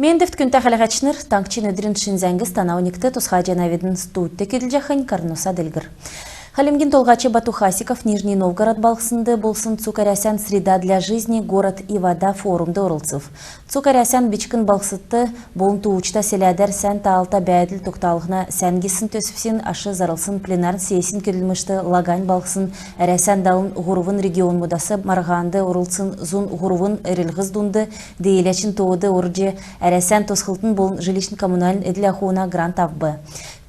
Мендефт күнті қалағачыныр танкчин өдірін шинзәңгіз танауникті тұсқа жанаведін стуытты кеділжақын карноса ділгір. Халимгин Толгачи Батухасиков, Нижний Новгород балқсынды болсын Цукарясян «Среда для жизни. Город и вода» форумды орылцев. Цукарясян бичкін балқсытты болын туучта селядер сән таалта бәділ тоқталығына сәнгесін төсіпсен ашы зарылсын пленарн сесін кеділмішті лагань балқсын әрәсән далын ғұрывын регион мұдасы марғанды орылсын зун ғұрывын әрілғыз дунды дейләчін тоуды орыджи әрәсән тосқылтын болын жилищн коммуналін әділ ақуына грант авбы.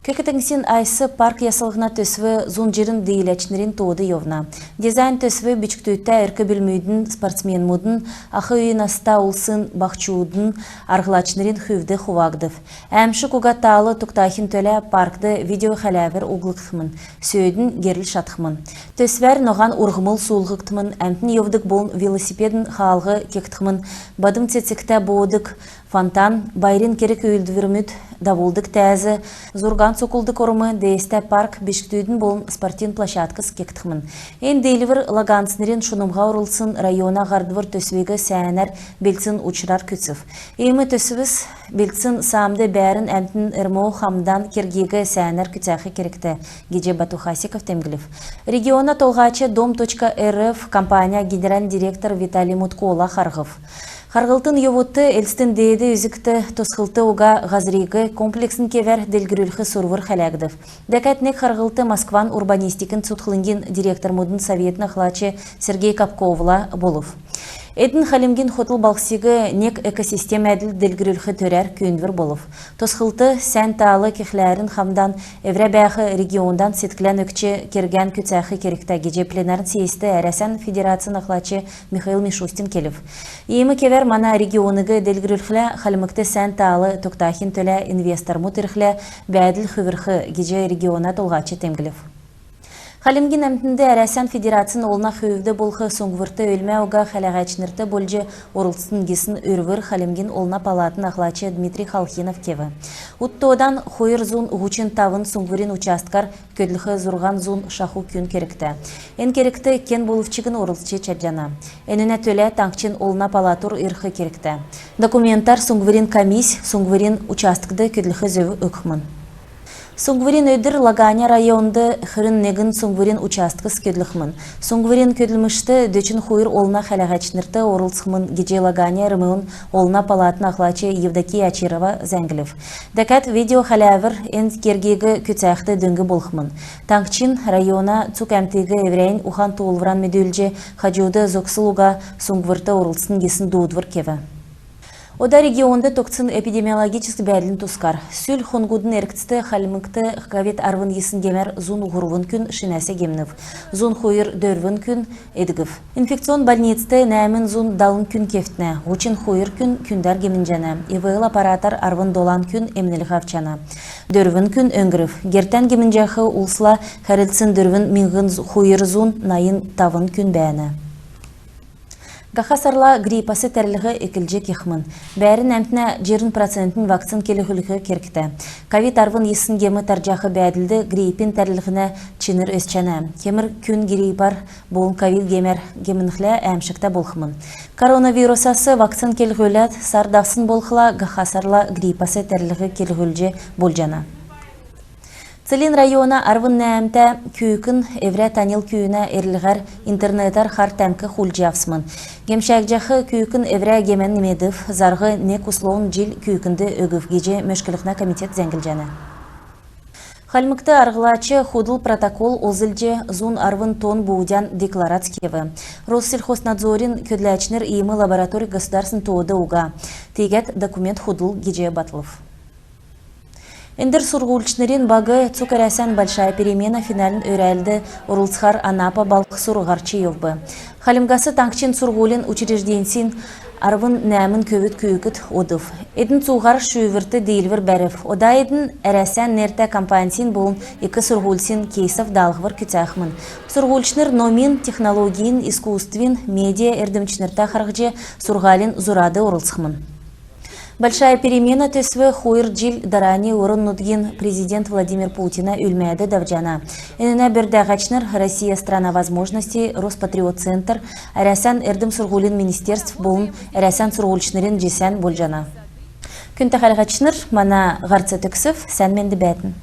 Көкетіңсін айсы парк ясылығына төсві зун жерін дейләчінерін тоуды евна. Дизайн төсві бичіктөйтті әркі білмейдің спортсмен мұдын, ақы үйін аста ұлсын бақчуудың арғылачынерін хүвді хувагдыв. Әмші күға талы тұқтахын төлі паркды видео қалавер ұғылықтымын, сөйдің геріл шатқымын. Төсвер ноған ұрғымыл суылғықтымын, әмтін евдік болын велосипедін қалғы кектімін, бадым цецікті боудық, фонтан, байрин керек өйлдівірміт, давулдық тәзі, зурган сокулдық орымы, дейсті парк, бешіктүйдің болын спортин площадкыз кектімін. Ен дейлівір лагансынерін шунымға орылсын района ғардывыр төсвегі сәнер белцін учырар күтсів. Емі төсвіз белцін самды бәрін әмтін ірмоу хамдан кергегі сәнер күтсәқі керекті. Геже Батухасиков темгілів. Региона Толгачы Дом.рф компания генерал директор Виталий Муткола Харгов. Харғылтын евутты әлстін дейді үзікті тосқылты уға ғазырегі комплексін кевер делгірілхі сұрвыр қалягдыв. Дәкәтнек Харғылты Москван урбанистикін цутқылынген директор мұдын советні қылачы Сергей Капковла болов. Эдін Халимгин хотыл балқсигі нек экосистема әділ делгірілхі төрәр күйінвір болов. Тосқылты сән талы кехләрін хамдан әврә бәхі региондан сеткілән өкче керген күтсәхі керекті геже пленарын сейсті әрәсән федерацияны қылачы Михаил Мишустин келів. Емі кевер мана регионыгы делгірілхілі Халимыкты сән талы тоқтахин төлі инвестор мұтырхілі бәділ хүвірхі геже региона толғачы темгілів. Халимгин әмтінде әрәсән федерациян олына хөвді болғы соңғырты өлмә оға қалағачынырты болжы орылсын гесін үрвір Халимгин олына палатын ақлачы Дмитрий Халхинов кеві. Уттодан хойыр зун ғучын тавын соңғырын участкар көділгі зұрған зун шаху күн керекті. Ен керекті кен болывчығын орылсычы чаджана. Әніне төлі танкчин олына палатур ирхы керекті. Документтар соңғырын комис, соңғырын участкды көділгі зөві өкмін. Суңгвырин өдір Лаганя районды хырын негін суңгвырин участкыз көділіқмін. Суңгвырин көділмішті дөчін хуйыр олна қалағачнырты орылсықмын геже Лаганя рымығын олна палатын ақлачы Евдокия Ачирова зәңгілів. Дәкәт видео қалавыр ән кергегі көтсәқті дөңгі болқмын. Танкчин района цук әмтегі еврейн ухан туылвран медөлже хаджуды зоқсылуға суңгвырты орылсын гесін дуыдвыр кеві. Ода регионды тоқсын эпидемиологический бәлін тұскар. Сүл хунгудын әркітісті Халимыкты ковид арвын есін кемер зун ғұрвын күн шинәсе кемнів. Зун хойыр дөрвін күн едігів. Инфекцион больницты нәмін зун далын күн кефтіне. Учин хойыр күн күндар кемін жана. ИВЛ аппаратар арвын долан күн емнілі ғавчана. Дөрвін күн өңгірів. Гертен кемін жақы улсла қарылсын дөрвін минғын хойыр зун найын тавын күн бәні. Қақасарла гриппасы тәрлігі екілже кехмін. Бәрін әмтіне 20% вакцин келіғілігі керкті. Ковид арвын есын кемі таржақы бәділді гриппин тәрлігіне чиныр өсчәні. Кемір күн гриппар болын ковид кемініғілі әмшікті болқымын. Коронавирусасы вакцин келіғілет сардақсын болқыла қақасарла гриппасы тәрлігі келіғілже болжана. Цилин района арвын нәмті күйікін еврә танил күйіна әрліғар интернетар қар тәмкі хулжавсмын. Гемшәкжақы күйікін еврә гемен немедів, зарғы нек услоун жил күйікінді өгів геже мөшкіліғна комитет зәңгіл жаны. Халимыкты арғылачы худыл протокол озылже зун арвын тон буудян декларацкевы. Россельхознадзорин көдләчнер иемы лабораторий государствен тоуды уға. Тегет документ худыл геже батлов. Эндер сургулчнерин багы Цукарясян большая перемена финалін өрәлді Урылцхар Анапа балқы сурғарчы евбы. Халимгасы танкчин сургулин учрежденсин арвын нәмін көвіт күйікіт одыв. Эдін цуғар шүйвірті дейлвір бәрів. Ода едін әрәсән нерті компансин болын екі сургулсин кейсов далғывыр күтәқмін. Сургулчнер номин, технологиин, искусствин, медиа әрдімчнерті қарғыже сурғалин зурады Урылцхмын. Большая перемена төсві хойыр жил дарани орын нудген президент Владимир Путина үлмәді давжана. Эніне бірдәғачныр Россия страна возможностей Роспатриот-центр әрәсән әрдім сұрғулин министерств болын әрәсән сұрғулчнырын жесән болжана. Күнті қалғачыныр, мана ғарцы түксів, сән менді бәтін.